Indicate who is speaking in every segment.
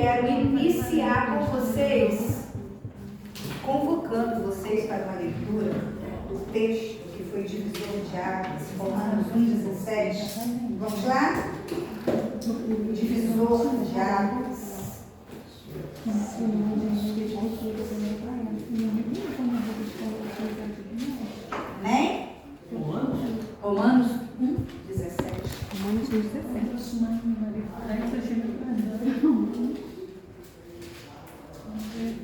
Speaker 1: quero iniciar com vocês, convocando vocês para uma leitura do texto que foi divisor de águas, Romanos 1,17. Vamos lá? Divisor de águas. Amém? Romanos 1,17.
Speaker 2: Romanos 1,17.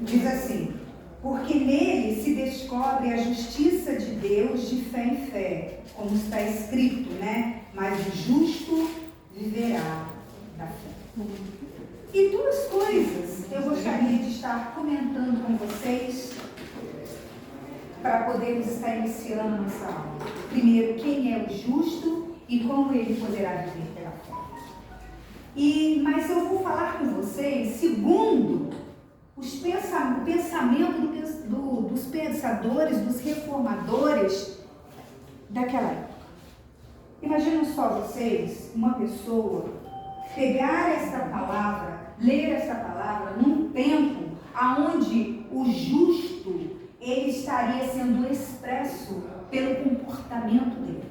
Speaker 1: Diz assim: porque nele se descobre a justiça de Deus de fé em fé, como está escrito, né? Mas o justo viverá da fé. E duas coisas eu gostaria de estar comentando com vocês para podermos estar iniciando nossa aula. Primeiro, quem é o justo e como ele poderá viver pela fé. Mas eu vou falar com vocês segundo o pensamento dos pensadores, dos reformadores daquela época. Imaginam só vocês, uma pessoa, pegar essa palavra, ler essa palavra num tempo onde o justo ele estaria sendo expresso pelo comportamento dele,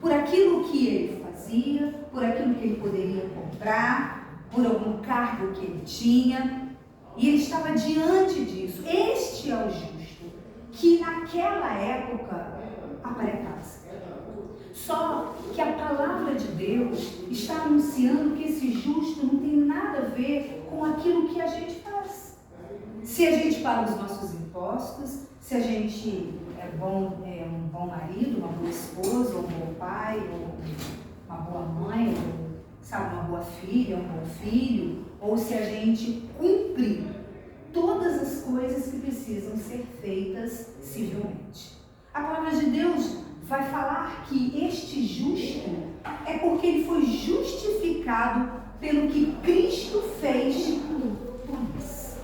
Speaker 1: por aquilo que ele fazia, por aquilo que ele poderia comprar, por algum cargo que ele tinha, e ele estava diante disso. Este é o justo, que naquela época aparentava-se. Só que a palavra de Deus está anunciando que esse justo não tem nada a ver com aquilo que a gente faz. Se a gente paga os nossos impostos, se a gente é um bom marido, uma boa esposa, um bom pai, ou uma boa mãe, ou, sabe, uma boa filha, um bom filho, ou se a gente cumpre todas as coisas que precisam ser feitas civilmente. A palavra de Deus vai falar que este justo é porque ele foi justificado pelo que Cristo fez por nós.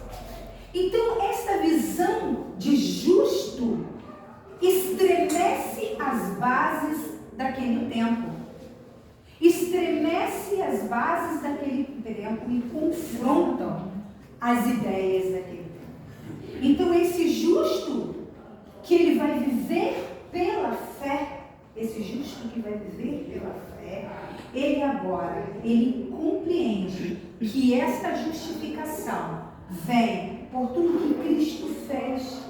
Speaker 1: Então, esta visão de justo estremece as bases daquele tempo. Estremece as bases daquele tempo e confrontam as ideias daquele tempo. Então, esse justo que ele vai viver pela fé, esse justo que vai viver pela fé, ele compreende que esta justificação vem por tudo que Cristo fez,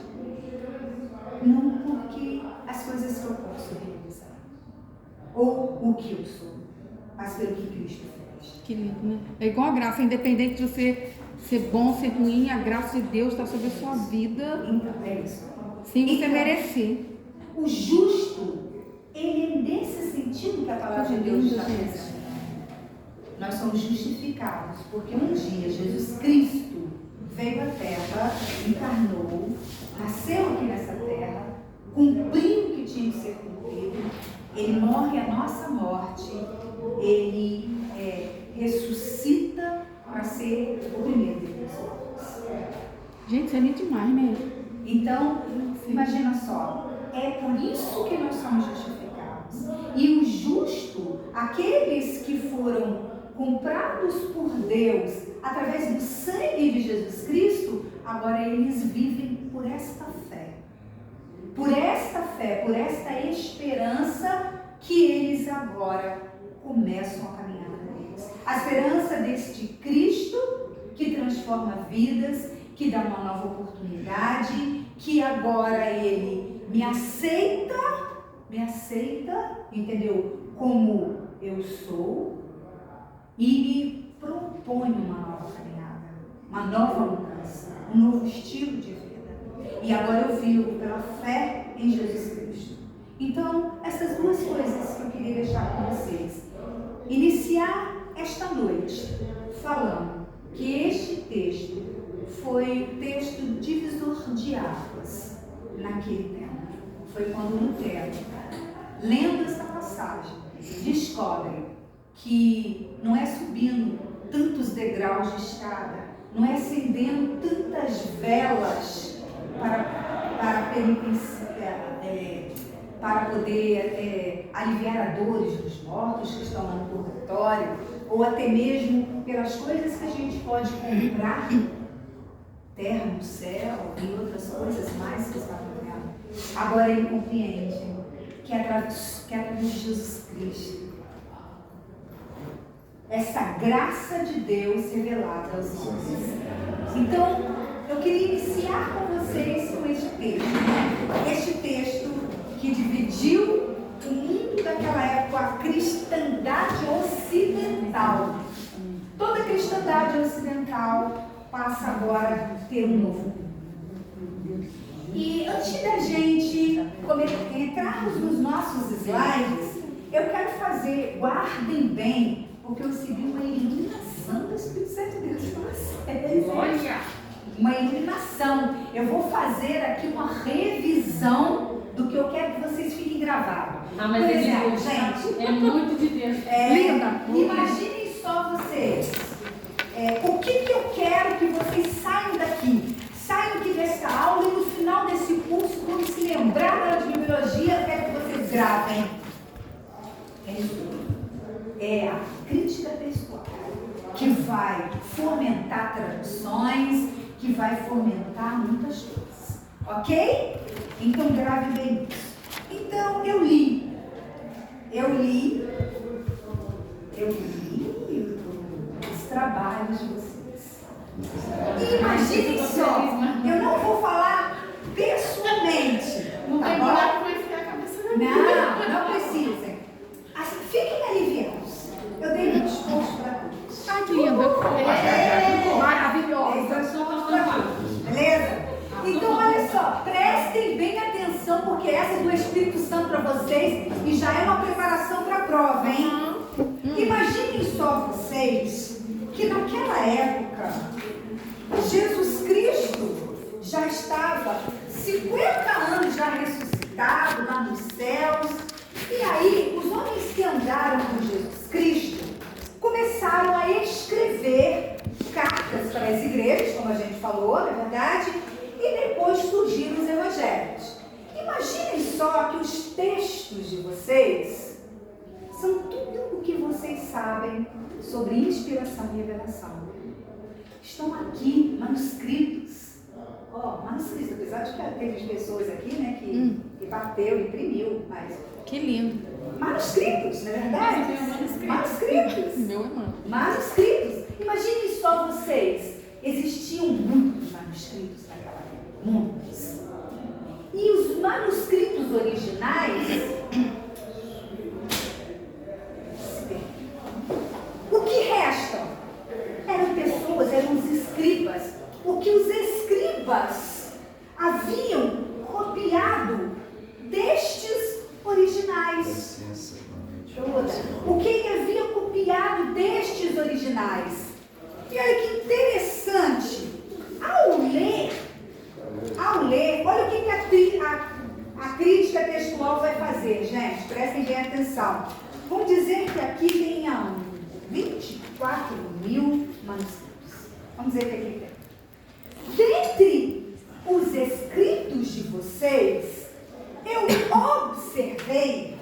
Speaker 1: não porque as coisas que eu posso realizar, ou o que eu sou, mas pelo que Cristo fez.
Speaker 2: Que lindo, né? É igual a graça, independente de você ser bom, ser ruim, a graça de Deus está sobre a sua vida.
Speaker 1: Então, é isso.
Speaker 2: Sem você merecer.
Speaker 1: O justo, ele é nesse sentido que a palavra de Deus está pensando. Nós somos justificados porque um dia Jesus Cristo veio à Terra, encarnou, nasceu aqui nessa terra, cumpriu o que tinha que ser cumprido, ele morre a nossa morte, ele ressuscita para ser o primeiro de pessoas.
Speaker 2: Gente, isso é lindo demais, né?
Speaker 1: Então, imagina só, é por isso que nós somos justificados. E o justo, aqueles que foram comprados por Deus através do sangue de Jesus Cristo, agora eles vivem por esta fé. Por esta fé, por esta esperança que eles agora começam a caminhar com Deus. A esperança deste Cristo que transforma vidas, que dá uma nova oportunidade, que agora ele me aceita, entendeu? Como eu sou e me propõe uma nova caminhada, uma nova mudança, um novo estilo de vida. E agora eu vivo pela fé em Jesus Cristo. Então, essas duas coisas que eu queria deixar com vocês. Iniciar esta noite falando que este texto foi o texto divisor de águas naquele tempo. Foi quando Lutero, lendo essa passagem, descobre que não é subindo tantos degraus de escada, não é acendendo tantas velas para poder aliviar a dores dos mortos que estão lá no purgatório, ou até mesmo pelas coisas que a gente pode comprar, terra no céu e outras coisas mais que está vendo. Agora ele compreende que é através de Jesus Cristo, essa graça de Deus revelada aos homens. Então, eu queria iniciar com vocês com este texto que dividiu o mundo daquela época, a cristandade ocidental. Toda cristandade ocidental passa agora a ter um novo mundo. E antes da gente entrarmos nos nossos slides, eu quero guardem bem, porque eu recebi uma iluminação do Espírito Santo de Deus para vocês.
Speaker 2: Olha!
Speaker 1: Uma iluminação. Eu vou fazer aqui uma revisão do que eu quero que vocês fiquem gravados.
Speaker 3: Mas
Speaker 1: por
Speaker 3: é de
Speaker 1: exemplo,
Speaker 3: Deus,
Speaker 1: gente,
Speaker 3: é muito de Deus.
Speaker 2: Linda!
Speaker 1: Imaginem só vocês. O que eu quero que vocês saiam daqui? Saiam aqui desta aula e no final desse curso, quando se lembrar da bibliologia, eu quero que vocês gravem. É a crítica textual, que vai fomentar traduções, que vai fomentar muitas coisas. Ok? Então grave bem isso. Então eu li os trabalhos de vocês. E imaginem só, eu não vou falar pessoalmente.
Speaker 3: Não
Speaker 1: tá
Speaker 3: tem
Speaker 1: bom?
Speaker 3: buraco para enfiar a cabeça na
Speaker 1: Não precisem. Assim, fiquem aliviados. Eu dei meu discurso para todos.
Speaker 2: Ai, que linda! Maravilhosa!
Speaker 1: Beleza? Então, olha só, prestem bem atenção, porque essa é do Espírito Santo para vocês e já é uma preparação para a prova, hein? Imaginem só vocês que naquela época, Jesus Cristo já estava 50 anos já ressuscitado lá nos céus. E aí, os homens que andaram com Jesus Cristo começaram a escrever cartas para as igrejas, como a gente falou, na verdade, e depois surgiram os evangelhos. Imaginem só que os textos de vocês são tudo o que vocês sabem sobre inspiração e revelação. Estão aqui manuscritos. Manuscritos, apesar de que teve pessoas aqui, né, que bateu, imprimiu, mas...
Speaker 2: Que lindo!
Speaker 1: Manuscritos, não é verdade? Manuscritos.
Speaker 2: Meu irmão.
Speaker 1: Manuscritos. Imaginem só vocês. Existiam muitos manuscritos naquela época. Muitos. E os manuscritos originais... O que restam? Eram pessoas, eram os escribas. O que os escribas haviam copiado destes originais. O que ele havia copiado destes originais. E olha que interessante. Ao ler, olha o que a crítica textual vai fazer, gente. Prestem bem atenção. Vamos dizer que aqui tenham 24 mil manuscritos. Vamos dizer que aqui tem. Dentre os escritos de vocês, eu observei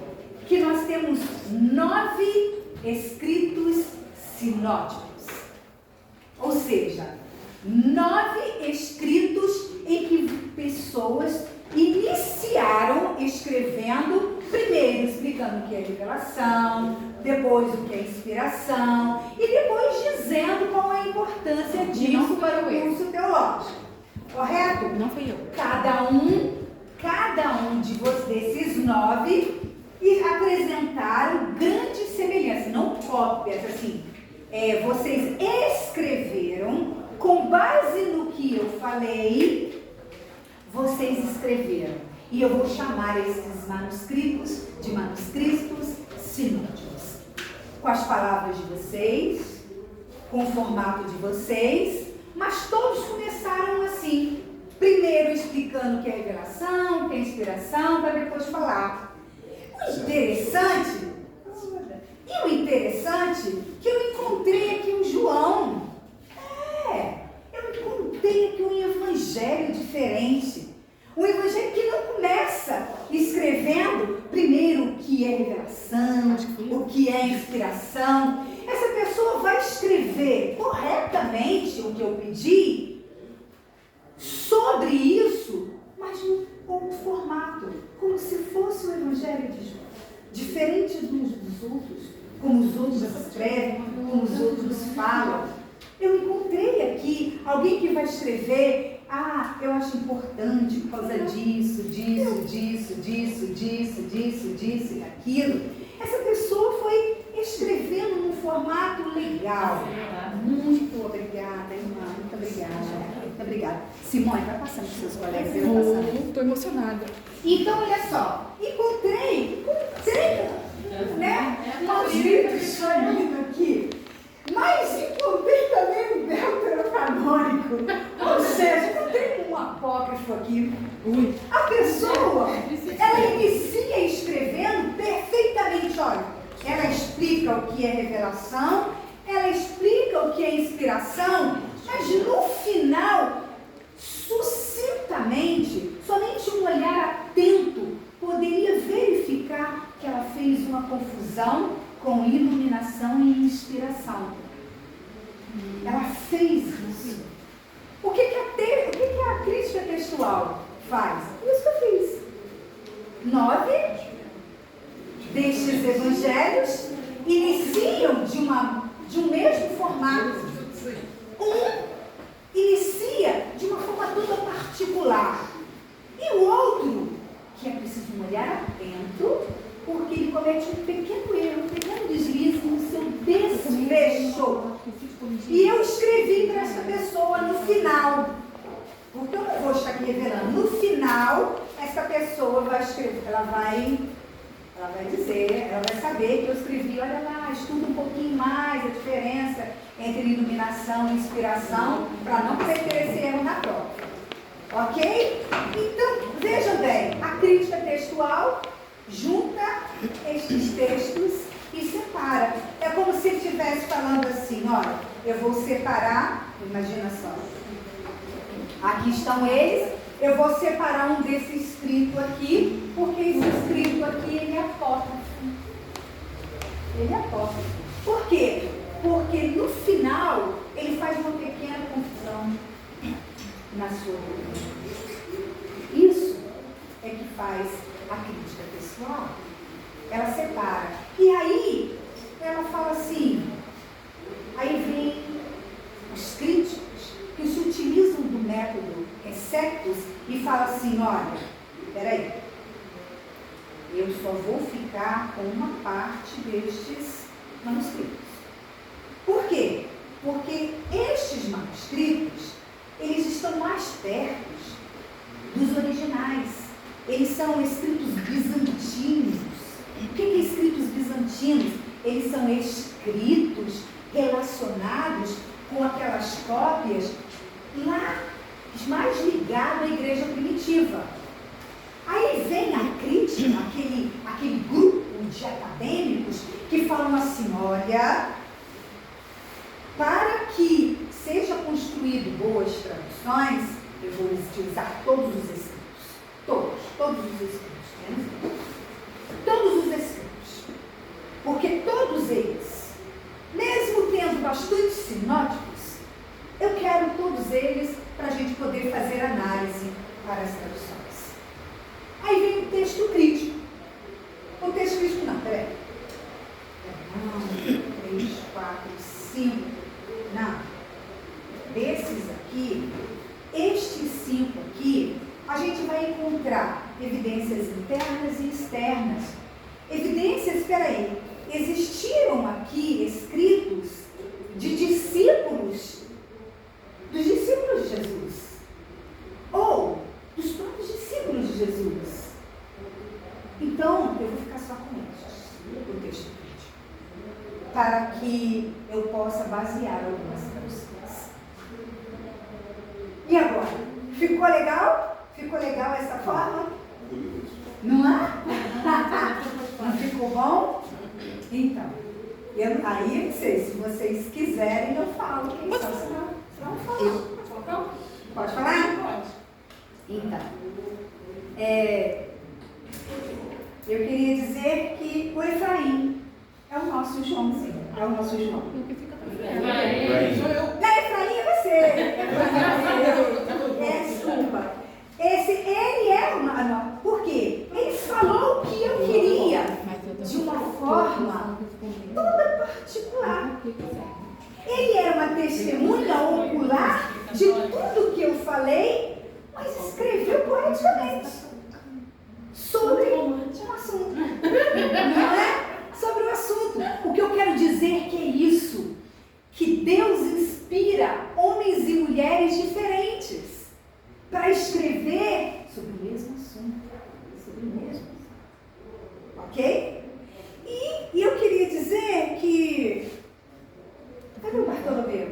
Speaker 1: que nós temos 9 escritos sinóticos. Ou seja, 9 escritos em que pessoas iniciaram escrevendo, primeiro explicando o que é revelação, depois o que é inspiração, e depois dizendo qual é a importância disso para o curso teológico. Correto?
Speaker 2: Não fui eu.
Speaker 1: Cada um de vocês, desses 9, e apresentaram grandes semelhanças, não cópias, assim. Vocês escreveram, com base no que eu falei, vocês escreveram. E eu vou chamar esses manuscritos de manuscritos sinóticos. Com as palavras de vocês, com o formato de vocês, mas todos começaram assim. Primeiro explicando o que é revelação, o que é inspiração, para depois falar. O interessante que eu encontrei aqui um João. Eu encontrei aqui um evangelho diferente. Um evangelho que não começa escrevendo exatamente o que eu pedi sobre isso, mas num outro formato, como se fosse o Evangelho de João. Diferente uns dos outros, como os outros escrevem, como os outros falam. Eu encontrei aqui alguém que vai escrever, eu acho importante por causa disso, e aquilo. Essa pessoa foi escrevendo num formato legal. Muito obrigada, irmã, muito obrigada. Simone, vai passando para os seus colegas, eu vou passando.
Speaker 2: Estou emocionada.
Speaker 1: Então, olha só, encontrei, né? Maldito chorando aqui. Mas encontrei também um deuterocanônico. Ou seja, encontrei um apócrifo aqui. A pessoa, ela inicia escrevendo perfeitamente, olha, ela explica o que é revelação, ela explica o que é inspiração, mas no final, sucintamente, somente um olhar atento poderia verificar que ela fez uma confusão com iluminação e inspiração. Ela fez isso. O que a crítica textual faz? Isso que eu fiz. 9 destes evangelhos iniciam de um mesmo formato. Um inicia de uma forma toda particular. E o outro, que é preciso um olhar atento, porque ele comete um pequeno erro, um pequeno deslize no seu desfecho. E eu escrevi para essa pessoa no final, porque eu não vou estar aqui revelando. No final, essa pessoa vai escrever, ela vai dizer, ela vai saber que eu escrevi, olha lá, estuda um pouquinho mais a diferença entre iluminação e inspiração, para não cometer esse erro na prova. Ok? Então, veja bem, a crítica textual junta estes textos e separa. É como se ele estivesse falando assim, olha, eu vou separar, imagina só, aqui estão eles, eu vou separar um desse escrito aqui, porque esse escrito aqui, ele é apócrifo. Ele é apócrifo. Por quê? Porque no final, ele faz uma pequena confusão na sua vida. Isso é que faz a crítica pessoal. Ela separa. E aí, ela fala assim, aí vem os críticos que se utilizam do método exceptus e falam assim, olha, peraí, eu só vou ficar com uma parte destes manuscritos. Por quê? Porque estes manuscritos, eles estão mais perto dos originais. Eles são escritos bizantinos. O que é escritos bizantinos? Eles são escritos relacionados com aquelas cópias lá mais ligadas à igreja primitiva. Aí vem a crítica, aquele grupo de acadêmicos que falam assim, olha, para que seja construído boas traduções, eu vou utilizar todos os escritos. Todos os escritos. Todos os escritos. Porque todos eles, mesmo tendo bastante sinóticos, eu quero todos eles para a gente poder fazer análise para as traduções. Aí vem o texto crítico. O texto crítico não, peraí. 1, 3, 4, 5. Não. Desses aqui, estes 5 aqui, a gente vai encontrar evidências internas e externas. Evidências, espera aí, existiram aqui escritos de discípulos, dos discípulos de Jesus, ou dos próprios discípulos de Jesus. Então, eu vou ficar só com estes, o texto crítico, para que eu possa basear algumas traduções. E agora? Ficou legal? Ficou legal essa forma? Não é? Não ficou bom? Então, aí não sei, se vocês quiserem eu falo. Quem sabe se não fala. Pode falar?
Speaker 3: Pode.
Speaker 1: Então, eu queria dizer que o Efraim é o nosso Joãozinho. É o nosso João.
Speaker 3: Vai.
Speaker 1: Não é Efraim? testemunha ocular de tudo que eu falei, mas escreveu poeticamente sobre um assunto. Não é? Sobre o assunto. O que eu quero dizer que é isso, que Deus inspira homens e mulheres diferentes para escrever sobre o mesmo assunto. Sobre o mesmo assunto. Ok? E eu queria dizer que... Cadê o Bartolomeu?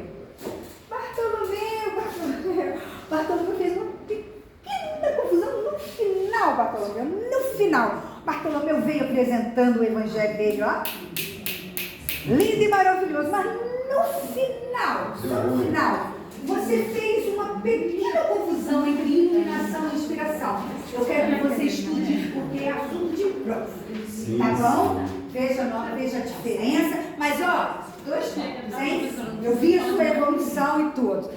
Speaker 1: Bartolomeu fez uma pequena confusão no final, Bartolomeu. No final. Bartolomeu veio apresentando o evangelho dele, ó. Lindo e maravilhoso. Mas no final, você fez uma pequena confusão entre iluminação e inspiração. Eu quero que você estude, porque é assunto de prof. Tá bom? Veja a diferença. Mas, ó, 2 pontos, hein? Eu vi a sua evolução e tudo.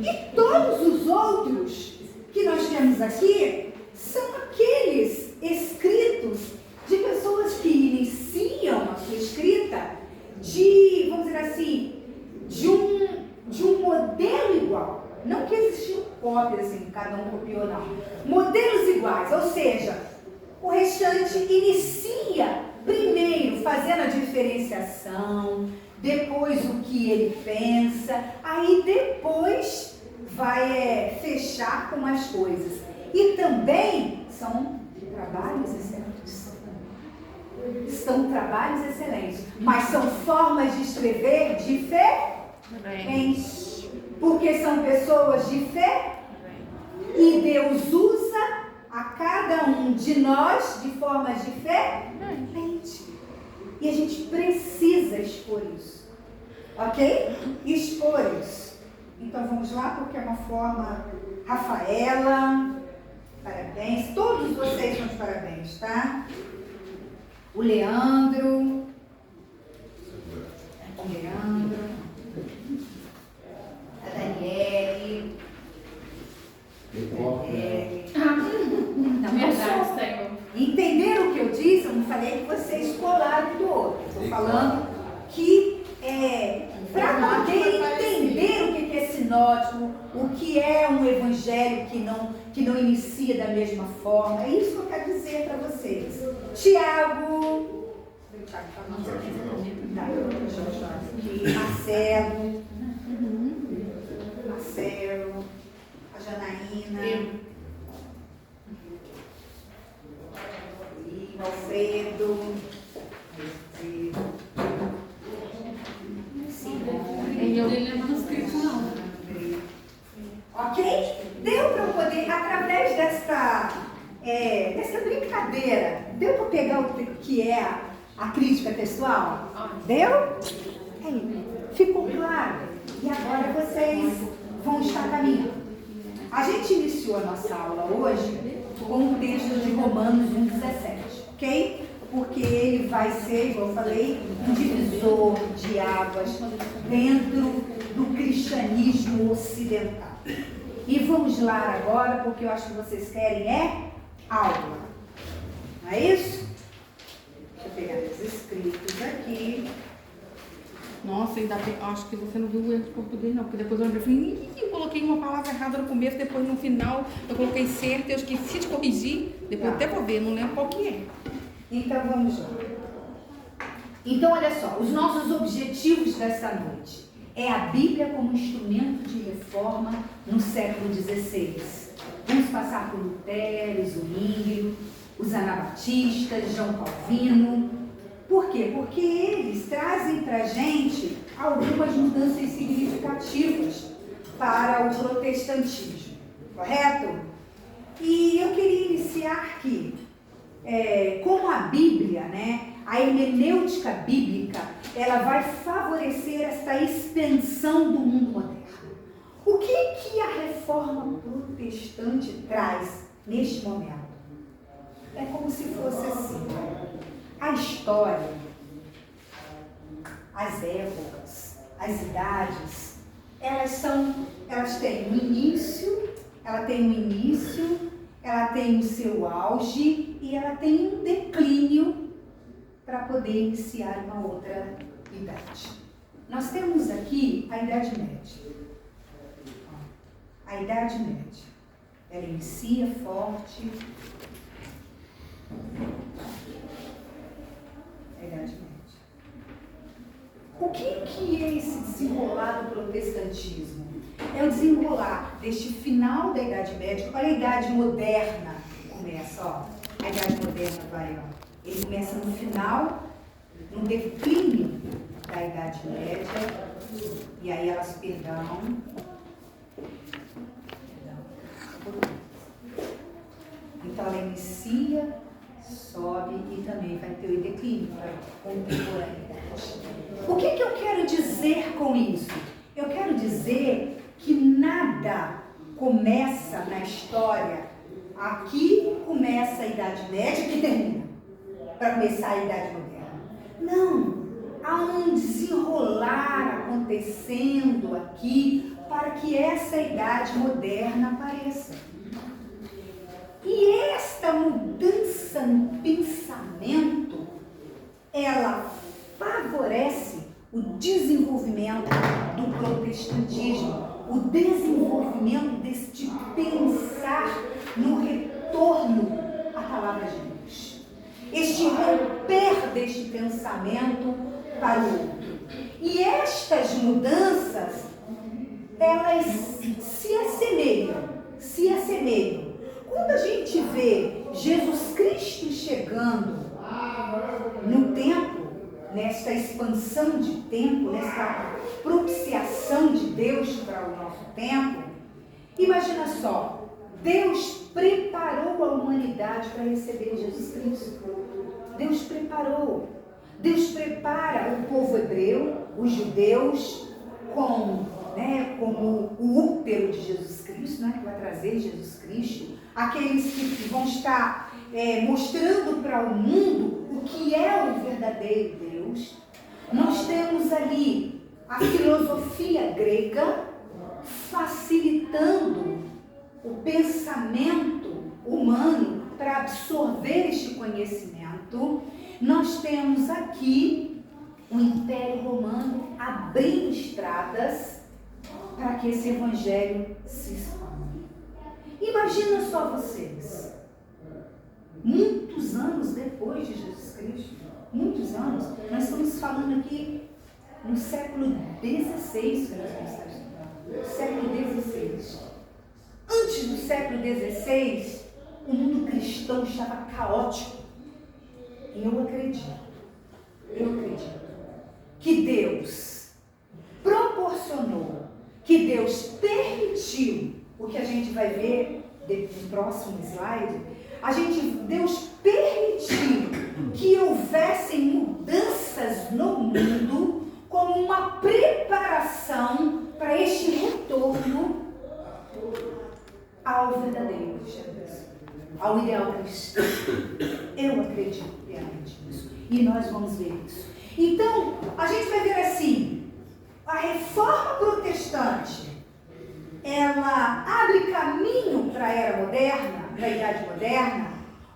Speaker 1: E todos os outros que nós temos aqui são aqueles escritos de pessoas que iniciam a sua escrita de, vamos dizer assim, de um modelo igual. Não que existiam cópias, assim, cada um copiou, não. Modelos iguais, ou seja, o restante inicia primeiro fazendo a diferenciação, depois o que ele pensa, aí depois vai fechar com as coisas. E também são trabalhos excelentes. São trabalhos excelentes, mas são formas de escrever diferentes. Porque são pessoas diferentes. E Deus usa a cada um de nós de formas diferentes. E a gente precisa expor isso. Ok? Expor isso. Então vamos lá, porque é uma forma... Rafaela, parabéns. Todos vocês são de parabéns, tá? O Leandro. A Daniele. Não,
Speaker 3: Verdade, Senhor.
Speaker 1: entenderam o que eu disse? Eu não falei que vocês colaram do outro. Estou falando que para poder entender o que é sinótico, o que é um evangelho que não inicia da mesma forma, é isso que eu quero dizer para vocês. Tiago, Marcelo, a Janaína, Alfredo,
Speaker 3: Ele é manuscrito, não.
Speaker 1: Ok? Deu para eu poder, através dessa brincadeira, deu para pegar o que é a crítica textual? Deu? Aí, ficou claro. E agora vocês vão estar caminhando. A gente iniciou a nossa aula hoje com o texto de Romanos 1,17, ok? Porque ele vai ser, como eu falei, um divisor de águas dentro do cristianismo ocidental. E vamos lá agora, porque eu acho que vocês querem aula. Não é isso? Deixa eu pegar os escritos aqui.
Speaker 2: Nossa, ainda bem, acho que você não viu o erro de português não, porque depois eu lembrei, eu coloquei uma palavra errada no começo, depois no final eu coloquei certo, eu esqueci de corrigir, depois até vou ver, não lembro qual que é.
Speaker 1: Então vamos lá. Então olha só, os nossos objetivos dessa noite é a Bíblia como instrumento de reforma no século XVI. Vamos passar por Lutero, Zwinglio, os anabatistas, João Calvino. Por quê? Porque eles trazem para a gente algumas mudanças significativas para o protestantismo, correto? E eu queria iniciar aqui, como a Bíblia, né, a hermenêutica bíblica, ela vai favorecer essa expansão do mundo moderno. O que a reforma protestante traz neste momento? É como se fosse assim. A história, as épocas, as idades, elas têm um início, ela tem o seu auge e ela tem um declínio para poder iniciar uma outra idade. nós temos aqui a Idade Média. A Idade Média. Ela inicia forte. A Idade Média. O que é esse desenrolar do protestantismo? É o desenrolar deste final da Idade Média. Olha a Idade Moderna que começa, ó. A Idade Moderna vai, ó. Ele começa no final, no declínio da Idade Média. E aí elas, perdão. Então ela inicia, sobe e também vai ter o declínio para contemporaneidade. O que eu quero dizer com isso? Eu quero dizer que nada começa na história. Aqui começa a Idade Média que termina para começar a Idade Moderna. Não, há um desenrolar acontecendo aqui para que essa Idade Moderna apareça. E esta mudança no pensamento, ela favorece o desenvolvimento do protestantismo, o desenvolvimento deste pensar no retorno à palavra de Deus. Este romper deste pensamento para o outro. E estas mudanças, elas se assemelham. Quando a gente vê Jesus Cristo chegando no templo, nesta expansão de tempo, nessa propiciação de Deus para o nosso tempo, imagina só, Deus preparou a humanidade para receber Jesus Cristo. Deus preparou. Deus prepara o povo hebreu, os judeus, como o útero de Jesus Cristo, que vai trazer Jesus Cristo. Aqueles que vão estar mostrando para o mundo o que é o verdadeiro Deus. Nós temos ali a filosofia grega facilitando o pensamento humano para absorver este conhecimento. Nós temos aqui o Império Romano abrindo estradas para que esse evangelho se expanda. Imagina só vocês, muitos anos depois de Jesus Cristo, muitos anos, nós estamos falando aqui no século XVI, que nós vamos estar estudando, século XVI. Antes do século XVI, o mundo cristão estava caótico. E eu acredito que Deus proporcionou, que Deus permitiu, o que a gente vai ver no próximo slide, Deus permitiu que houvessem mudanças no mundo como uma preparação para este retorno ao verdadeiro cristianismo, ao ideal cristão. Eu acredito piamente nisso. E nós vamos ver isso. Então, a gente vai ver assim, a reforma protestante, ela abre caminho para a era moderna, para a idade moderna,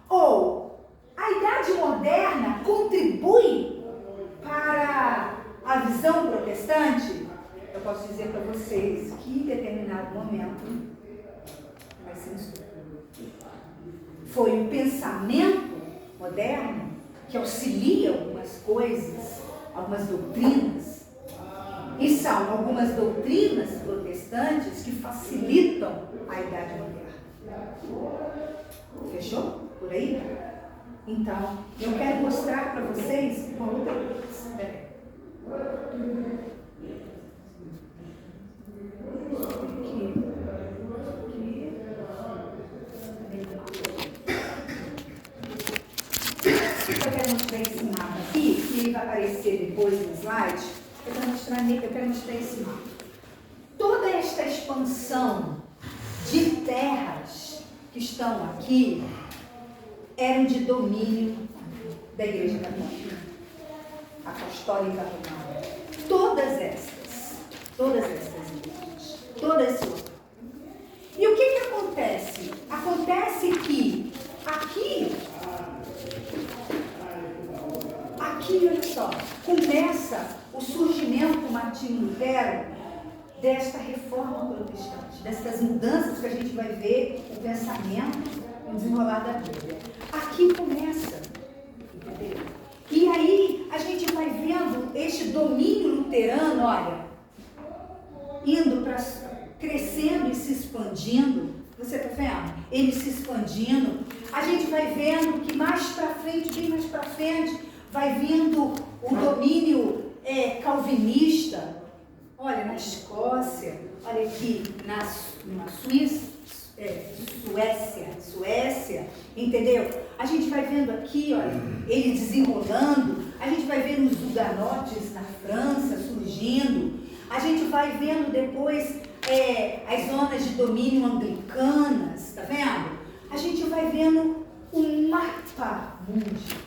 Speaker 1: ou a idade moderna contribui para a visão protestante? Eu posso dizer para vocês que em determinado momento vai ser isso. Foi o pensamento moderno que auxilia algumas coisas, algumas doutrinas. E são algumas doutrinas protestantes que facilitam a idade moderna. Fechou? Por aí? Então, eu quero mostrar para vocês uma outra coisa. Eu quero mostrar esse mapa aqui, que vai aparecer depois no slide. Eu quero mostrar esse mapa. Toda esta expansão de terras que estão aqui eram de domínio da Igreja Católica, Apostólica Romana. Todas essas igrejas, todas essas. E o que acontece? Acontece que aqui, olha só, começa o surgimento, uma Martinho Lutero, desta reforma protestante, dessas mudanças que a gente vai ver, o pensamento e o desenrolar da Bíblia. Aqui começa, entendeu? E aí a gente vai vendo este domínio luterano, olha, indo para crescendo e se expandindo. Você está vendo? Ele se expandindo. A gente vai vendo que mais para frente, bem mais para frente, vai vindo o domínio calvinista. Olha, na Escócia, olha aqui na Suíça, Suécia, entendeu? A gente vai vendo aqui, olha, ele desenrolando. A gente vai vendo os hugonotes na França surgindo. A gente vai vendo depois as zonas de domínio anglicanas, tá vendo? A gente vai vendo o mapa mundi,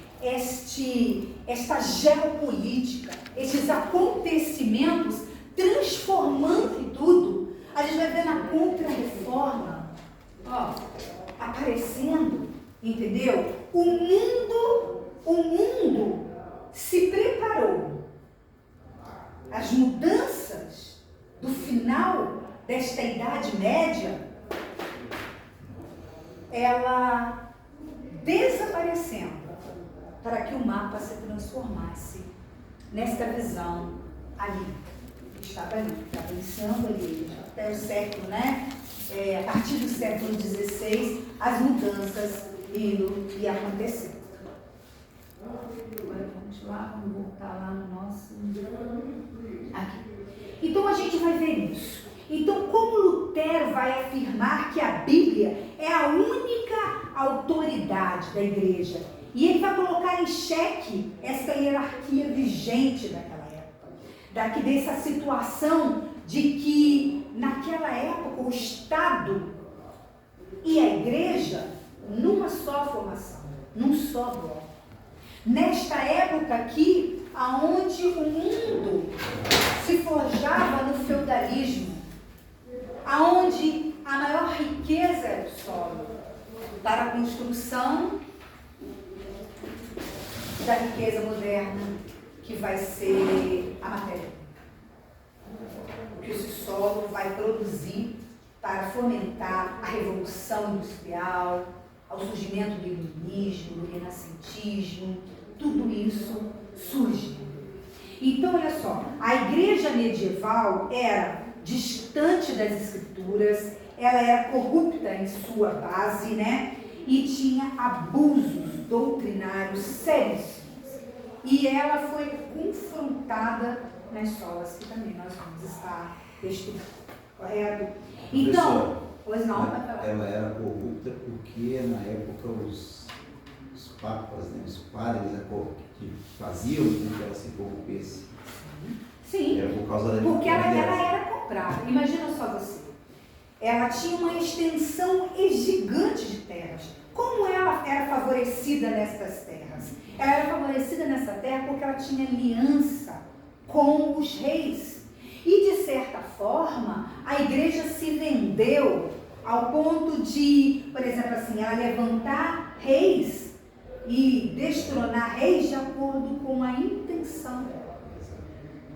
Speaker 1: esta geopolítica, esses acontecimentos transformando tudo. A gente vai vendo a contra-reforma, ó, aparecendo, entendeu? O mundo se preparou. As mudanças do final desta Idade Média, ela desaparecendo para que o mapa se transformasse nesta visão ali. Estava iniciando ali, até o século, né? A partir do século XVI, as mudanças indo e acontecendo. Agora vamos lá, vamos voltar lá no nosso... Aqui. Então a gente vai ver isso. Então, como Lutero vai afirmar que a Bíblia é a única autoridade da igreja, e ele vai colocar em xeque essa hierarquia vigente daquela época, dessa situação de que naquela época o Estado e a igreja numa só formação, num só bloco. Nesta época aqui, aonde o mundo se forjava no feudalismo, aonde a maior riqueza era o solo, para a construção da riqueza moderna, que vai ser a matéria. O que esse solo vai produzir para fomentar a revolução industrial, ao surgimento do iluminismo, do renascentismo, tudo isso surge. Então, olha só, a igreja medieval era distante das escrituras, ela era corrupta em sua base, né? E tinha abusos doutrinários seríssimos. E ela foi confrontada nas solas, que também nós vamos estar estudando, correto? Então, pois não,
Speaker 4: ela era corrupta porque na época os papas, né, os padres que faziam com que ela se corrompesse.
Speaker 1: Sim,
Speaker 4: era por causa da
Speaker 1: porque ela era comprada. Imagina só você. Ela tinha uma extensão gigante de terras. Como ela era favorecida nessas terras? Ela era favorecida nessa terra porque ela tinha aliança com os reis. E, de certa forma, a igreja se vendeu ao ponto de, por exemplo, assim, ela levantar reis e destronar reis de acordo com a intenção dela.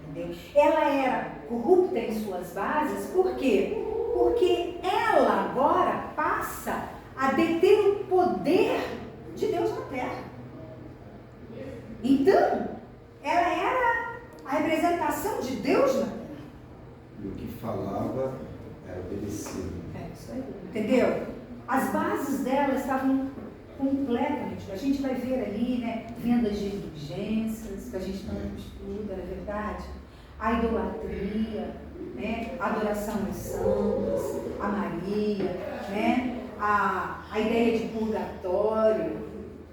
Speaker 1: Entendeu? Ela era corrupta em suas bases, por quê? Porque ela agora passa a deter o poder de Deus na terra. Então, ela era a representação de Deus na terra.
Speaker 4: E o que falava era obedecido.
Speaker 1: Isso aí. Entendeu? As bases dela estavam completamente. A gente vai ver ali, né, vendas de indulgências, que a gente não estuda, na verdade. A idolatria, né, a adoração aos santos, a Maria, né, a ideia de purgatório,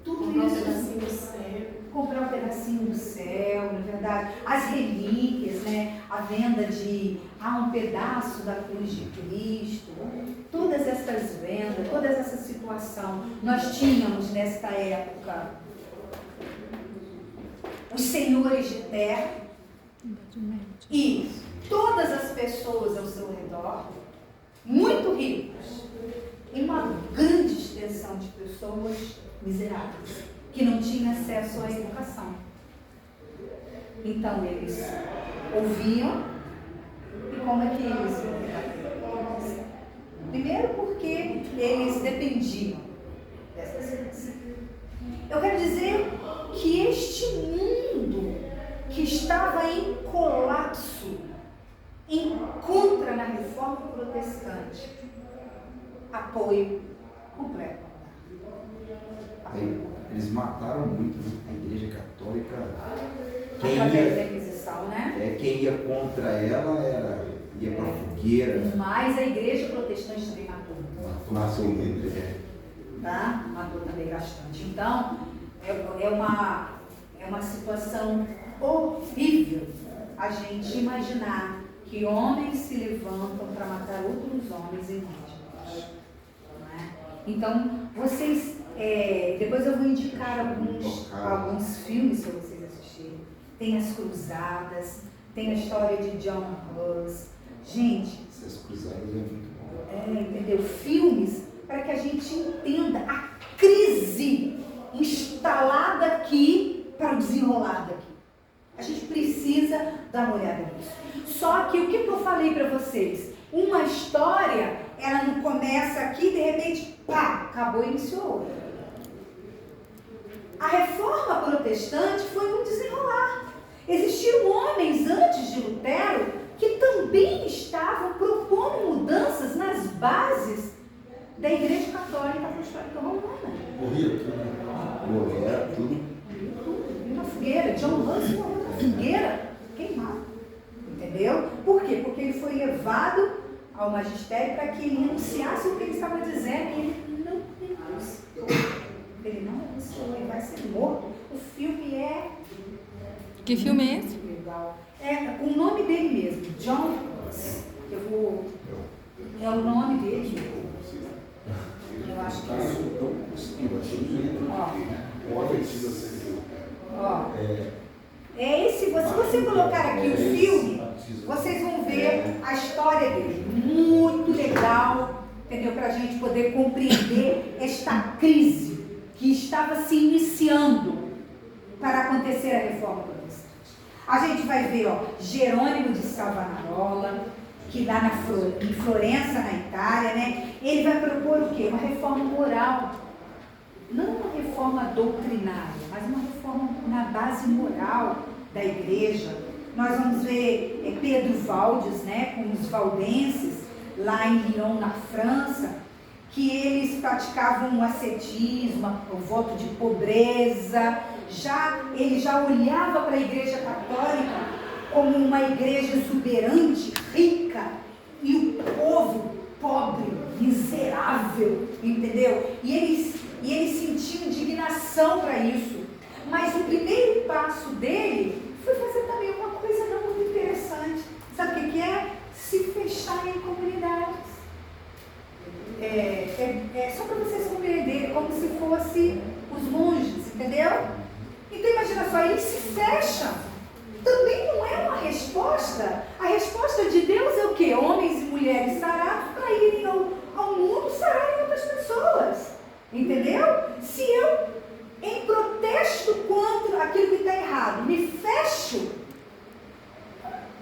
Speaker 1: tudo isso. Comprar um pedacinho do céu, na verdade. As relíquias, né, a venda de um pedaço da cruz de Cristo. Todas essas vendas, toda essa situação. Nós tínhamos nesta época os senhores de terra e todas as pessoas ao seu redor, muito ricos, e uma grande extensão de pessoas miseráveis, que não tinham acesso à educação. Então eles ouviam, E como é que eles iam rebater? Primeiro porque eles dependiam dessas coisas. Eu quero dizer que este mundo que estava em colapso encontra na reforma protestante apoio completo.
Speaker 4: Eles mataram muito, né? A Igreja Católica.
Speaker 1: Através da Inquisição, né?
Speaker 4: Quem ia contra ela ia para a fogueira.
Speaker 1: Mas a Igreja Protestante também matou.
Speaker 4: Matou muito.
Speaker 1: Tá? Matou também bastante. Então, é uma situação horrível a gente imaginar que homens se levantam para matar outros homens em nome de Deus. Não é? Então, vocês, depois eu vou indicar alguns filmes para vocês assistirem. Tem As Cruzadas, tem a história de John Hus. Gente,
Speaker 4: Essas cruzadas é muito bom.
Speaker 1: entendeu? Filmes para que a gente entenda a crise instalada aqui para o desenrolar daqui. A gente precisa dar uma olhada nisso. Só que o que eu falei para vocês? Uma história, ela não começa aqui, de repente, pá, acabou e iniciou outra. A reforma protestante foi um desenrolar. Existiam homens antes de Lutero que também estavam propondo mudanças nas bases da Igreja Católica Apostólica Romana.
Speaker 4: Morria tudo. Morria tudo.
Speaker 1: Na fogueira. John Hus morreu na fogueira, queimado. Entendeu? Por quê? Porque ele foi levado ao magistério para que ele renunciasse o que ele estava dizendo e ele não renunciou. Ele não renunciou, ele vai ser morto. O filme é...
Speaker 2: Que filme é esse?
Speaker 1: Legal. É o nome dele mesmo, John Hus. É o nome dele. Eu acho que esse, se você colocar aqui o filme, vocês vão ver a história dele. Muito legal, entendeu? Para a gente poder compreender esta crise que estava se iniciando para acontecer a reforma protestante. A gente vai ver, Jerônimo de Savonarola, que lá em Florença, na Itália, né? Ele vai propor o quê? Uma reforma moral. Não uma reforma doutrinária, mas uma reforma na base moral da igreja. Nós vamos ver Pedro Valdes, né, com os valdenses, lá em Lyon, na França, que eles praticavam o ascetismo, o voto de pobreza. Ele já olhava para a Igreja Católica como uma igreja exuberante, rica, e o povo pobre, miserável, entendeu? E eles sentiam indignação para isso. Mas o primeiro passo dele foi fazer também uma coisa não muito interessante. Sabe o que é? Se fechar em comunidades. Só para vocês compreenderem, como se fosse os monges, entendeu? Então imagina só, eles se fecham. Também não é uma resposta. A resposta de Deus é o quê? Homens e mulheres sarados para irem ao mundo sararem outras pessoas. Entendeu? Se eu, em protesto contra aquilo que está errado, me fecho,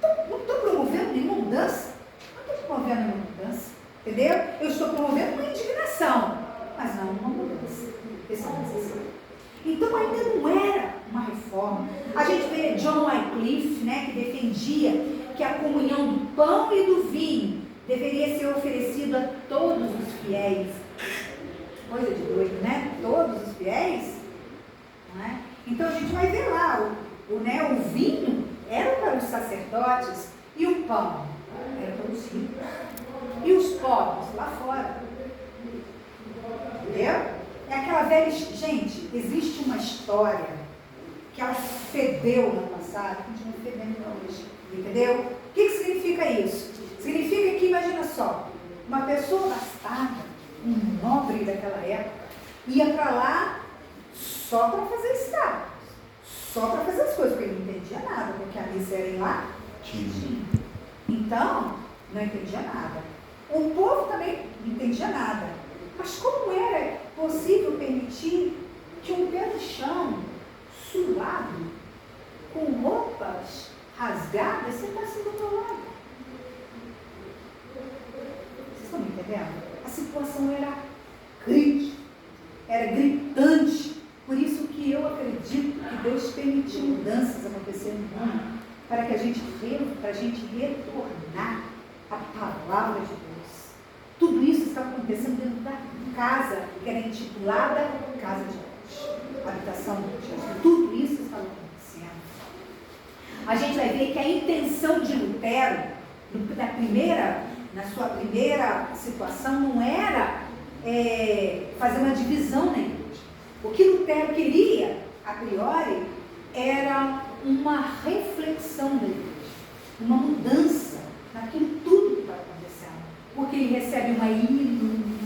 Speaker 1: não estou promovendo nenhuma mudança. Não estou promovendo nenhuma mudança. Entendeu? Eu estou promovendo uma indignação, mas não uma mudança. Esse é o necessário. Então ainda não era uma reforma. A gente vê John Wycliffe, né, que defendia que a comunhão do pão e do vinho deveria ser oferecido a todos os fiéis. Coisa de doido, né? Todos os fiéis. Não é? Então a gente vai ver lá, o vinho era para os sacerdotes e o pão era para os ricos. E os pobres lá fora. Entendeu? É aquela velha... Gente, existe uma história que ela fedeu no passado, continua fedendo hoje. Entendeu? O que significa isso? Significa que, imagina só, uma pessoa bastarda, um nobre daquela época, ia para lá só para fazer estátuas, só para fazer as coisas, porque ele não entendia nada, porque a missa era em lá. Então, não entendia nada. O povo também não entendia nada. Mas como era possível permitir que um pé no chão, suado, com roupas rasgadas, sentasse do outro lado? entendendo? A situação era crítica, era gritante. Por isso que eu acredito que Deus permitiu mudanças acontecerem no mundo, para que a gente retornar à palavra de Deus. Tudo isso está acontecendo dentro da casa, que era intitulada Casa de Deus, habitação de Jesus. Tudo isso está acontecendo. A gente vai ver que a intenção de Lutero, na sua primeira situação, não era fazer uma divisão na igreja. O que Lutero queria, a priori, era uma reflexão da igreja, uma mudança naquilo tudo que está acontecendo, porque ele recebe uma iluminação.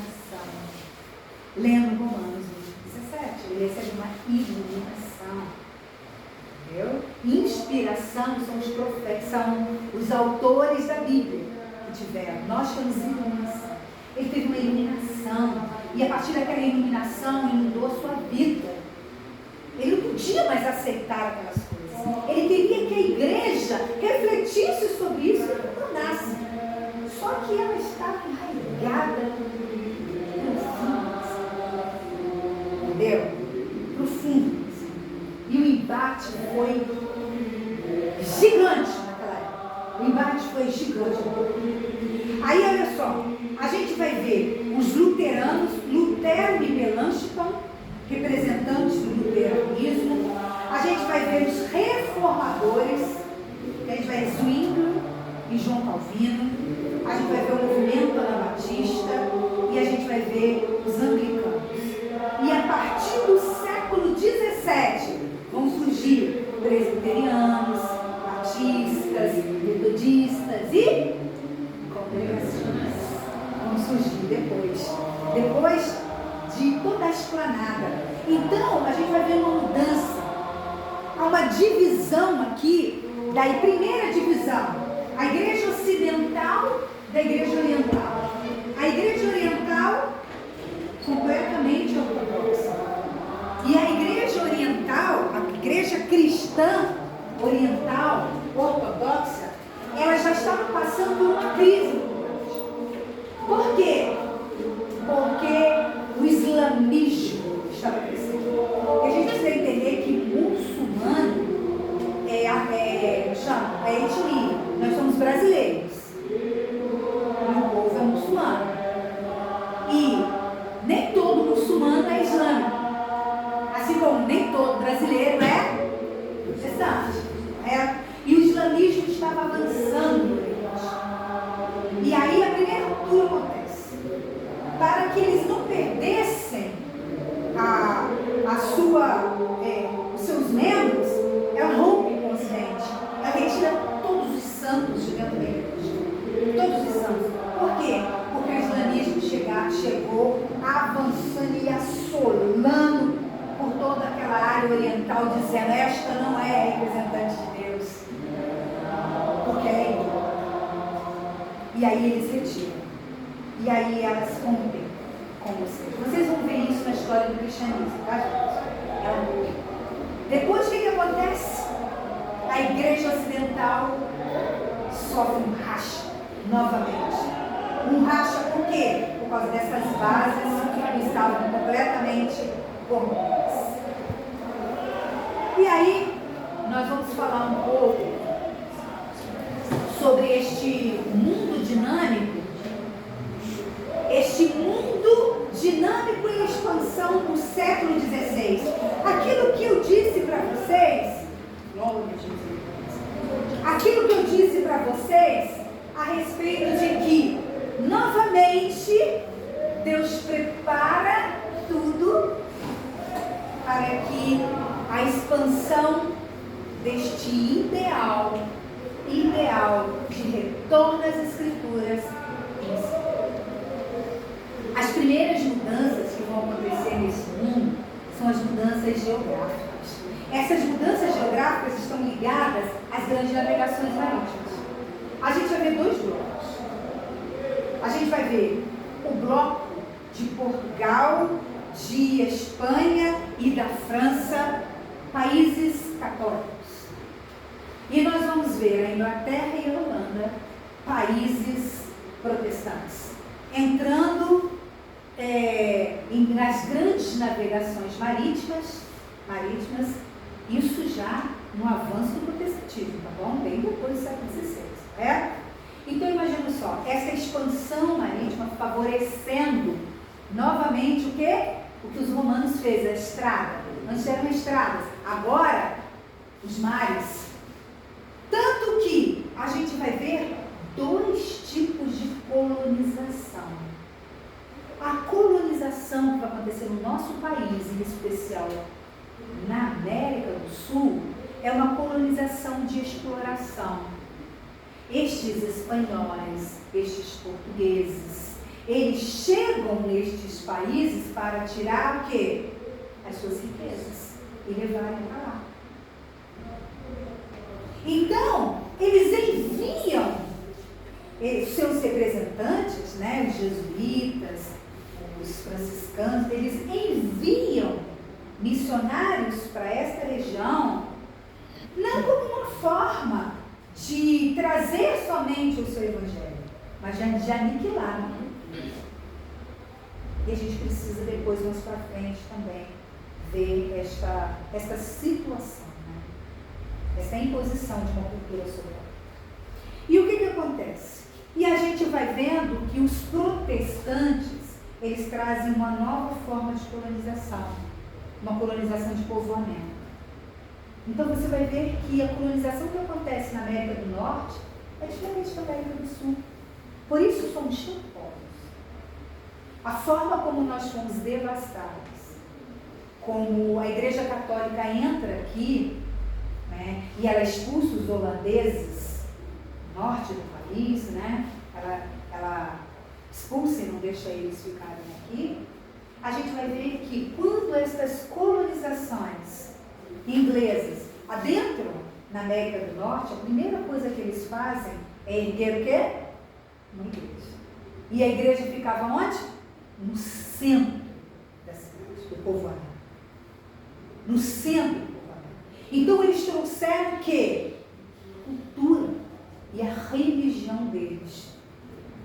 Speaker 1: Lendo Romanos 17, ele recebe uma iluminação. Entendeu? Inspiração são os profetas, são os autores da Bíblia que tiveram. Nós temos iluminação. Ele teve uma iluminação, e a partir daquela iluminação ele mudou a sua vida. Ele não podia mais aceitar aquelas coisas. Ele queria que a igreja refletisse sobre isso e não mudasse. Só que ela estava enraizada profundo. Entendeu? Profundo. E o embate foi gigante naquela época. O embate foi gigante. Aí, olha só, a gente vai ver os luteranos, Lutero e Melanchthon, representantes do luteranismo. A gente vai ver os reformadores, a gente vai ver Zwingli e João Calvino. A gente vai ver o movimento anabatista e a gente vai ver os anglicanos. E a partir do século XVII vão surgir presbiterianos, batistas, metodistas e congregações. Vão surgir depois de toda a esplanada. Então, a gente vai ver uma mudança. Há uma divisão aqui, daí primeira divisão, a igreja ocidental da igreja oriental. A igreja oriental completamente ortodoxa. E a igreja oriental, a igreja cristã oriental, ortodoxa, ela já estava passando por uma crise. Por quê? Porque o islamismo estava crescendo. E a gente precisa entender que muçulmano chama a etnia. Nós somos brasileiros. E o povo é muçulmano. E nem todo muçulmano é islâmico. Assim como nem todo brasileiro é protestante. E o islamismo estava avançando. E aí a primeira ruptura acontece. Para que eles não perdessem os seus membros, ela rompe com o Ocidente. Ela retira todos os santos de dentro da igreja. Todos os santos. Por quê? Porque o islamismo chegou avançando e assolando por toda aquela área oriental, dizendo: esta não é a representante de Deus. Porque é igual. E aí eles retiram. E aí elas rompem com vocês. Vocês vão ver isso na história do cristianismo, tá, gente? Ela rompe. Depois, o que acontece? A igreja ocidental sofre um racha novamente. Um racha por quê? Por causa dessas bases que estavam completamente corrompidas. E aí, nós vamos falar um pouco sobre este mundo dinâmico, em expansão no século XVI. Aquilo que eu disse para vocês, a respeito de que, novamente, Deus prepara tudo para que a expansão deste ideal de retorno às Escrituras. As primeiras mudanças que vão acontecer nesse mundo são as mudanças geográficas. Essas mudanças geográficas estão ligadas às grandes navegações marítimas. A gente vai ver dois blocos. A gente vai ver o bloco de Portugal, de Espanha e da França, países católicos. E nós vamos ver a Inglaterra e a Holanda, países protestantes. entrando nas grandes navegações marítimas, isso já no avanço do protestantismo, tá bom? Bem depois do século XVI, certo? Então imagina só, essa expansão marítima favorecendo novamente o quê? O que os romanos fez, a estrada. Antes eram estradas, agora os mares. Tanto que a gente vai ver 2 tipos de colonização. A colonização que vai acontecer no nosso país, em especial na América do Sul, é uma colonização de exploração. Estes espanhóis, estes portugueses, eles chegam nestes países para tirar o quê? As suas riquezas e levarem para lá. Então, eles enviam seus representantes, né, os jesuítas, os franciscanos, eles enviam missionários para esta região, não como uma forma de trazer somente o seu evangelho, mas de aniquilar. E a gente precisa depois, mais para frente também, ver esta situação, né? Essa imposição de uma cultura sobre ela. E o que acontece? E a gente vai vendo que os protestantes, eles trazem uma nova forma de colonização, uma colonização de povoamento. Então você vai ver que a colonização que acontece na América do Norte é diferente da América do Sul. Por isso somos tão pobres. A forma como nós fomos devastados, como a Igreja Católica entra aqui, né, e ela expulsa os holandeses do norte do país, né, ela expulsa e não deixa eles ficarem aqui, a gente vai ver que quando essas colonizações inglesas adentram na América do Norte, a primeira coisa que eles fazem é erguer o quê? Uma igreja. E a igreja ficava onde? No centro da cidade, do povoamento. No centro do povoamento. Então eles trouxeram o quê? Cultura e a religião deles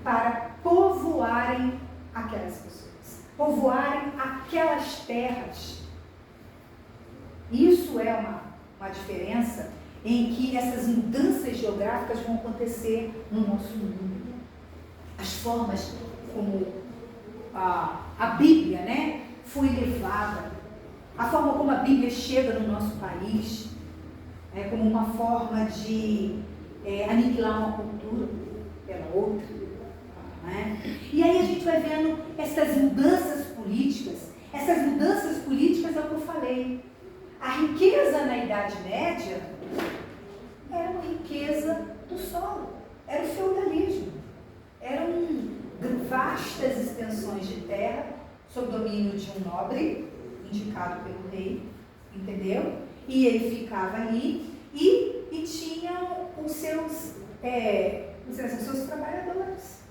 Speaker 1: para povoarem aquelas pessoas, povoarem aquelas terras. Isso é uma diferença em que essas mudanças geográficas vão acontecer no nosso mundo. As formas como a Bíblia, né, foi levada, a forma como a Bíblia chega no nosso país, como uma forma de aniquilar uma cultura pela outra. Né? E aí a gente vai vendo essas mudanças políticas. Essas mudanças políticas é o que eu falei. A riqueza na Idade Média era uma riqueza do solo, era o feudalismo. Eram vastas extensões de terra sob domínio de um nobre, indicado pelo rei, entendeu? E ele ficava ali e tinha os seus trabalhadores,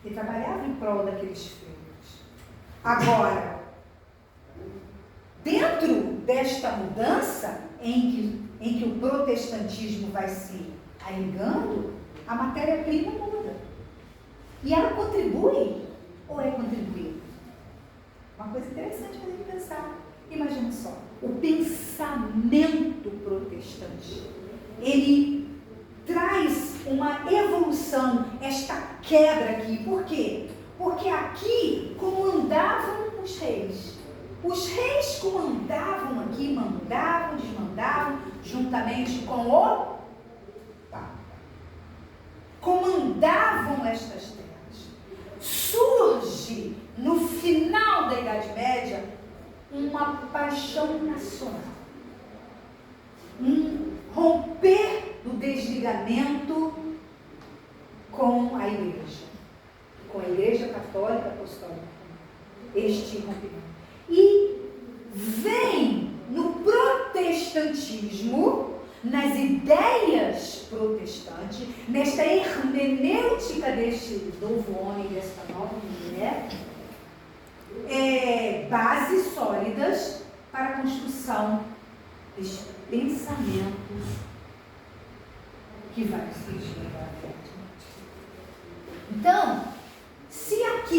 Speaker 1: que trabalhavam em prol daqueles feudos. Agora, dentro desta mudança em que o protestantismo vai se arraigando, a matéria-prima muda. E ela contribui ou é contribuída? Uma coisa interessante para a gente pensar. Imagina só, o pensamento protestante, ele traz uma evolução, esta quebra aqui. Por quê? Porque aqui comandavam os reis. Os reis comandavam aqui, mandavam, desmandavam, juntamente com o Papa. Comandavam estas terras. Surge, no final da Idade Média, uma paixão nacional. Um romper do desligamento com a Igreja Católica Apostólica. Este rompimento. E vem no protestantismo, nas ideias protestantes, nesta hermenêutica deste novo homem, desta nova mulher, bases sólidas para a construção deste pensamento que vai surgir agora. Então, se aqui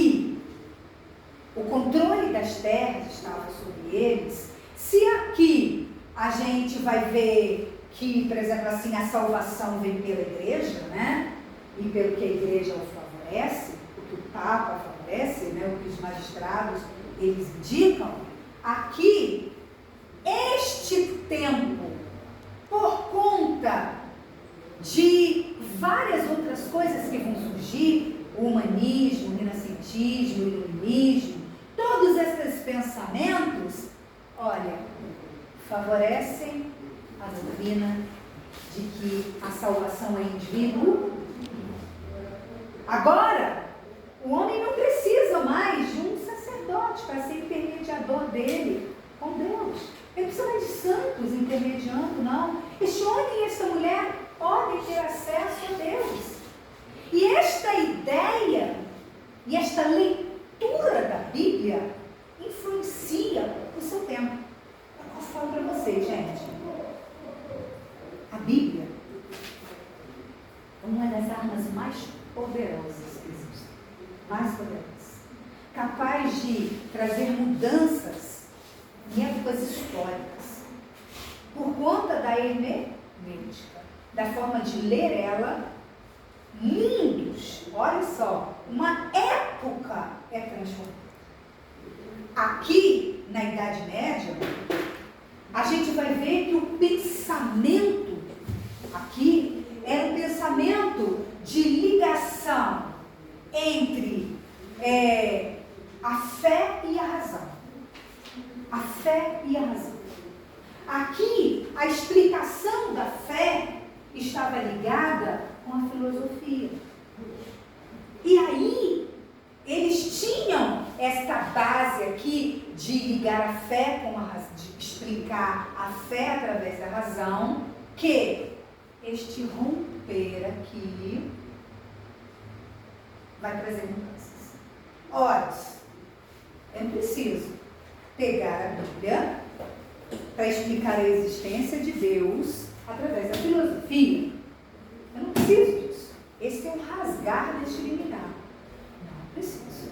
Speaker 1: das terras estava sobre eles, se aqui a gente vai ver que, por exemplo, assim, a salvação vem pela igreja, né? E pelo que a igreja o favorece, o que o Papa favorece, né? O que os magistrados eles indicam, aqui, este tempo, por conta de várias outras coisas que vão surgir, o humanismo, o renascentismo, o iluminismo, todos esses pensamentos, olha, favorecem a doutrina de que a salvação é indivíduo. Agora, o homem não precisa mais de um sacerdote para ser intermediador dele com Deus. Ele não precisa mais de santos intermediando, não. Este homem e esta mulher podem ter acesso a Deus. E esta ideia e esta leitura da Bíblia influencia o seu tempo. Eu posso falar para vocês, gente. A Bíblia é uma das armas mais poderosas que existem. Mais poderosas. Capaz de trazer mudanças em épocas históricas. Por conta da hermenêutica, da forma de ler ela, mundos, olha só, uma época é transformada. Aqui, na Idade Média, a gente vai ver que o pensamento aqui era um pensamento de ligação entre a fé e a razão. A fé e a razão. Aqui, a explicação da fé estava ligada com a filosofia. E aí, eles tinham esta base aqui de ligar a fé com a razão, de explicar a fé através da razão, que este romper aqui vai trazer mudanças. Ora, é preciso pegar a Bíblia para explicar a existência de Deus através da filosofia. Eu não preciso disso. Esse é o rasgar deste limitar. Não preciso.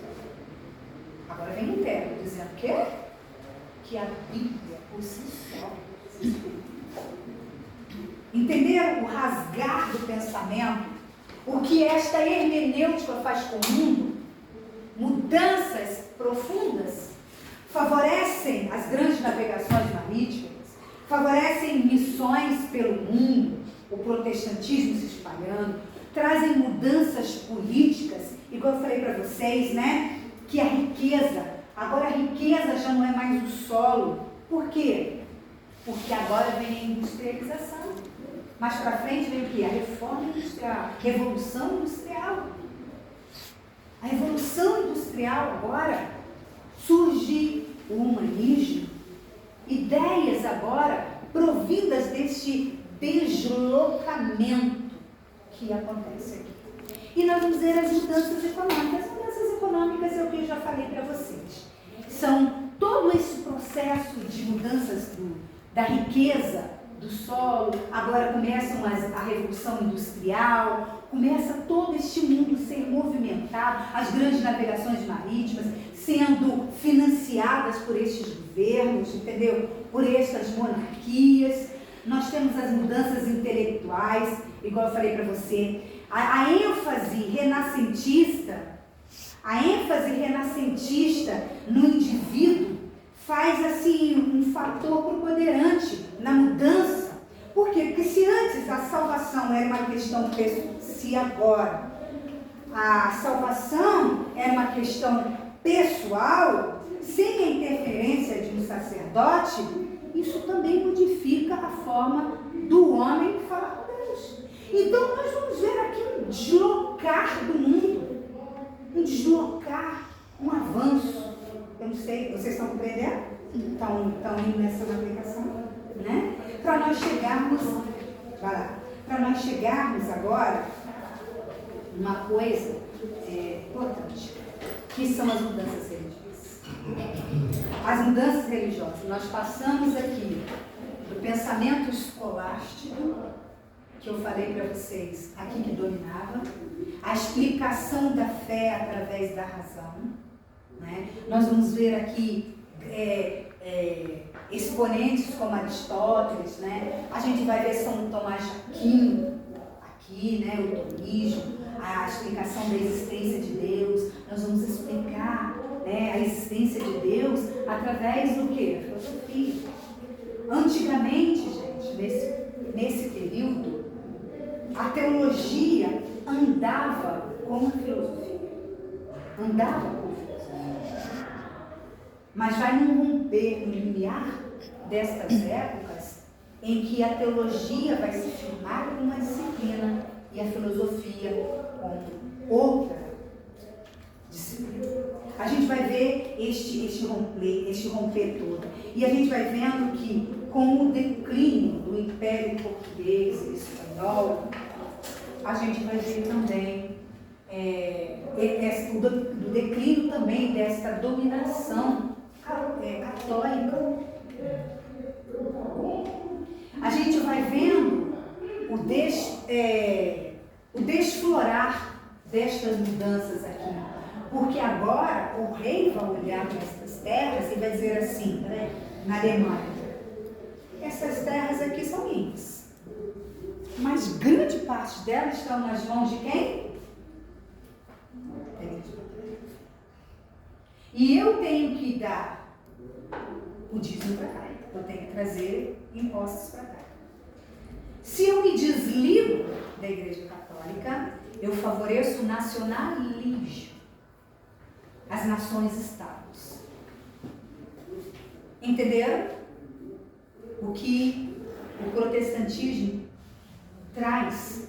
Speaker 1: Agora vem Lutero dizendo que a Bíblia por si só se explica. Entenderam o rasgar do pensamento? O que esta hermenêutica faz com o mundo? Mudanças profundas favorecem as grandes navegações marítimas, favorecem missões pelo mundo, o protestantismo se espalhando, trazem mudanças políticas, igual eu falei para vocês, né? Que a riqueza, agora a riqueza já não é mais o solo. Por quê? Porque agora vem a industrialização. Mais para frente vem o quê? A reforma industrial, revolução industrial. A revolução industrial agora surge o humanismo, ideias agora provindas deste deslocamento que acontece aqui. E nós vamos ver as mudanças econômicas. As mudanças econômicas é o que eu já falei para vocês. São todo esse processo de mudanças da riqueza, do solo, agora começam a revolução industrial, começa todo este mundo a ser movimentado, as grandes navegações marítimas sendo financiadas por estes governos, entendeu? Por estas monarquias. Nós temos as mudanças intelectuais, igual eu falei para você, a ênfase renascentista no indivíduo faz assim um fator preponderante na mudança. Por quê? Porque se antes a salvação era uma questão pessoal, se agora a salvação era uma questão pessoal, sem a interferência de um sacerdote, isso também modifica a forma do homem falar com Deus. Então nós vamos ver aqui um deslocar do mundo, um deslocar, um avanço. Eu não sei, vocês estão compreendendo? Estão indo nessa aplicação, né? Para nós chegarmos agora numa coisa importante, que são as mudanças religiosas. As mudanças religiosas, nós passamos aqui do pensamento escolástico, que eu falei para vocês, aqui que dominava, a explicação da fé através da razão, né? Nós vamos ver aqui exponentes como Aristóteles, né? A gente vai ver São Tomás de Aquino, aqui, né? O tomismo, a explicação da existência de Deus. Nós vamos explicar, né, a existência de Deus através do quê? Da filosofia. Antigamente, gente, nesse período, a teologia andava com a filosofia. Andava com a filosofia. Mas vai no romper, no limiar destas épocas, em que a teologia vai se firmar como uma disciplina e a filosofia como outra disciplina. A gente vai ver este romper todo. E a gente vai vendo que, com o declínio do Império Português e Espanhol, a gente vai ver também do declínio também desta dominação católica. A gente vai vendo o desflorar destas mudanças aqui. Porque agora o rei vai olhar para estas terras e vai dizer assim, né, na Alemanha: essas terras aqui são minhas. Mas grande parte delas estão nas mãos de quem? E eu tenho que dar o dízimo para cá. Eu tenho que trazer impostos para cá. Se eu me desligo da Igreja Católica, eu favoreço o nacionalismo, as nações-estados. Entenderam? O que o protestantismo traz?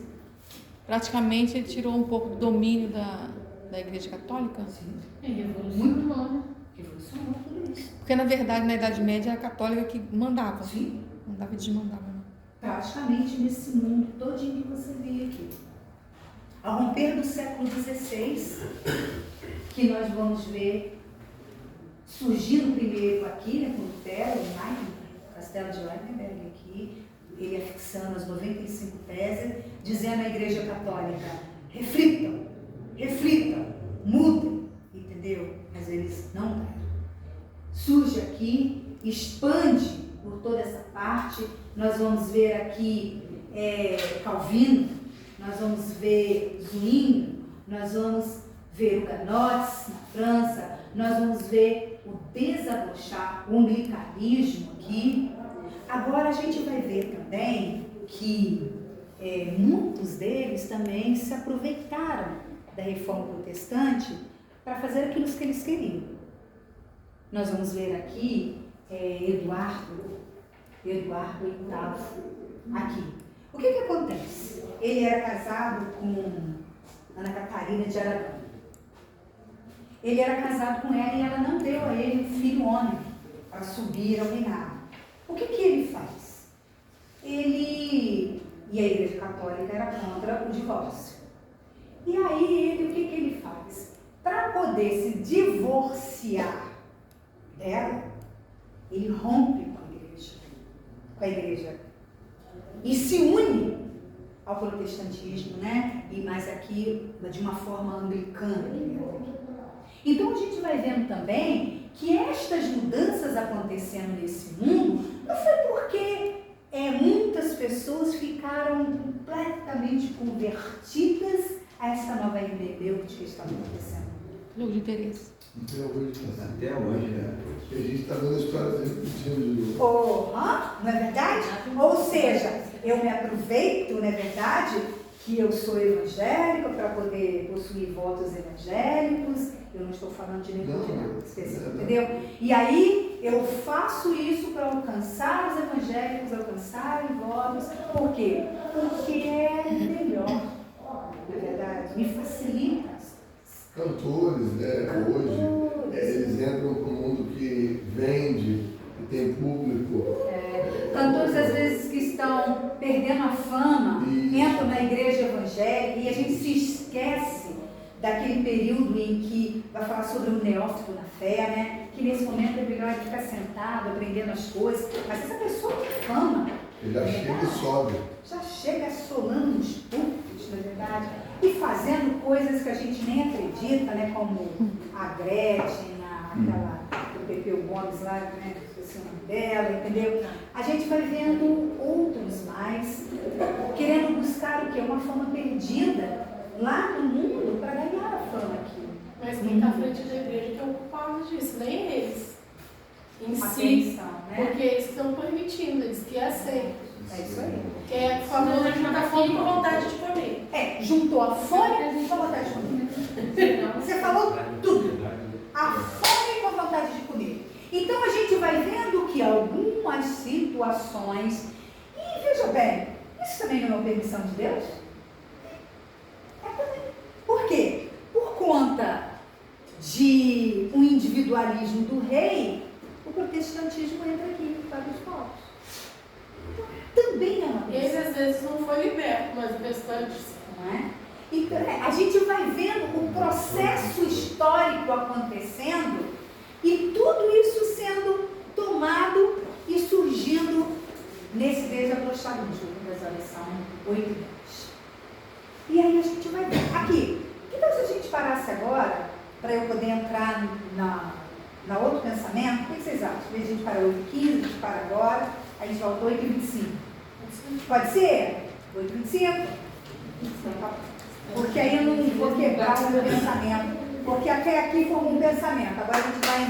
Speaker 2: Praticamente ele tirou um pouco do domínio da Igreja Católica.
Speaker 1: Sim.
Speaker 3: Revolucionou, né?
Speaker 1: Revolucionou tudo isso.
Speaker 2: Porque na verdade na Idade Média era a católica que mandava.
Speaker 1: Sim.
Speaker 2: Mandava e desmandava. Não.
Speaker 1: Praticamente nesse mundo todinho que você vê aqui. Ao romper do século XVI, que nós vamos ver surgindo primeiro aqui, né, com Lutero, o Castelo de Wittenberg aqui, ele afixando as 95 teses, dizendo à Igreja Católica: reflitam, mudem, entendeu? Mas eles não deram. Surge aqui, expande por toda essa parte. Nós vamos ver aqui Calvino, nós vamos ver Zwinglio, nós vamos ver o Huguenots na França, nós vamos ver o desabrochar, o anglicanismo aqui. Agora a gente vai ver também que muitos deles também se aproveitaram da reforma protestante para fazer aquilo que eles queriam. Nós vamos ver aqui Eduardo VIII aqui. O que acontece? Ele era casado com Ana Catarina de Aragão. Ele era casado com ela e ela não deu a ele um filho homem para subir ao reinado. O que ele faz? E a Igreja Católica era contra o divórcio. E aí o que ele faz? Para poder se divorciar dela, ele rompe com a igreja e se une ao protestantismo, né? E mais aqui de uma forma anglicana. Então a gente vai vendo também que estas mudanças acontecendo nesse mundo não foi porque muitas pessoas ficaram completamente convertidas a essa nova hermenêutica que está acontecendo.
Speaker 2: Jogo de interesse.
Speaker 4: Até hoje, né?
Speaker 5: A gente está vendo a história repetindo de novo.
Speaker 1: Não é verdade? Ou seja, eu me aproveito, não é verdade, que eu sou evangélica para poder possuir votos evangélicos. Eu não estou falando de nenhum específico, entendeu? E aí eu faço isso para alcançar os evangélicos, alcançarem votos. Por quê? Porque é melhor, não é verdade? Me facilita.
Speaker 5: Cantores, né, hoje, eles entram para um mundo que vende, que tem público.
Speaker 1: Cantores, às vezes, que estão perdendo a fama, entram na igreja evangélica e a gente se esquece daquele período em que vai falar sobre um neófito na fé, né? Que nesse momento é melhor ficar sentado, aprendendo as coisas. Mas essa pessoa tem fama.
Speaker 5: Ele já chega e sobe.
Speaker 1: Já chega assolando os púlpitos, na verdade. e fazendo coisas que a gente nem acredita, né? Como a Gretchen, aquela do Pepeu Gomes lá, né? Esqueci o nome dela, entendeu? A gente vai vendo outros mais, querendo buscar o quê? Uma fama perdida lá no mundo para ganhar a fama aqui.
Speaker 3: Mas quem está à frente da igreja que é o culpado disso, nem eles. Em si,
Speaker 1: Atenção, né?
Speaker 3: porque eles estão permitindo, eles que aceitam.
Speaker 1: É isso aí.
Speaker 3: Que é famoso juntar fome com vontade de comer.
Speaker 1: Juntou a fome com a vontade de comer. Você falou tudo. A fome com a vontade de comer. Então a gente vai vendo que algumas situações, e veja bem, isso também não é uma permissão de Deus? É também. Por quê? Por conta de um individualismo do rei, o protestantismo entra aqui para os povos. Então, também é uma
Speaker 3: Esse
Speaker 1: permissão.
Speaker 3: às vezes não foi liberto, mas o restante
Speaker 1: Não é? Então, a gente vai vendo o processo histórico acontecendo e tudo isso sendo tomado e surgindo nesse desaprostalismo, resolução 8 E aí a gente vai ver. Aqui, então se a gente parasse agora, para eu poder entrar na outro pensamento, o que vocês acham? Em vez de a gente parar 8h15, a gente para agora, a gente volta 8h25. Pode ser? 8h25? Então, tá. Porque aí eu não vou quebrar o meu pensamento. Porque até aqui foi um pensamento. Agora a gente vai